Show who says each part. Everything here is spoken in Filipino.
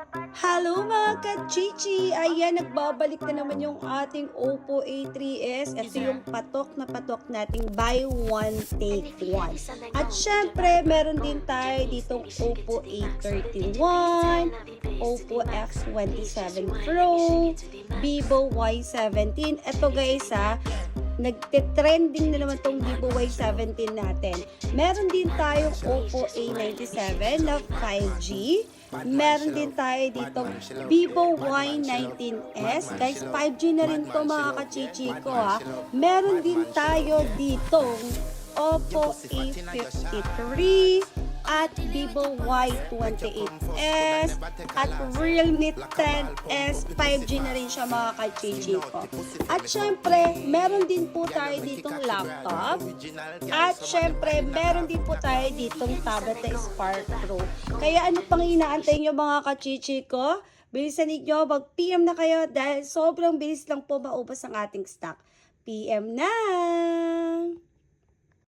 Speaker 1: Hello mga ka-chichi! Ayan, nagbabalik na naman yung ating Oppo A3s. Ito yung patok na patok nating buy one, take one. At syempre, meron din tayo ditong Oppo A31, Oppo X27 Pro, Vivo Y17. Ito guys nagte-trending na naman tong Vivo Y17 natin. Meron din tayong Oppo A97 na 5G. Meron din tayo dito Vivo Y19s. Guys, 5G na rin to mga kachichi ko Meron din tayo ditong Oppo A53 at Vivo Y28s at Realme 10s. 5G na rin siya mga kachichi ko. At syempre, meron din po tayo ditong laptop. At syempre, meron din po tayo ditong tablet na Spark Pro. Kaya ano pang inaantay nyo mga kachichi ko? Bilisan ninyo, mag-PM na kayo dahil sobrang bilis lang po maubos ang ating stock. PM na!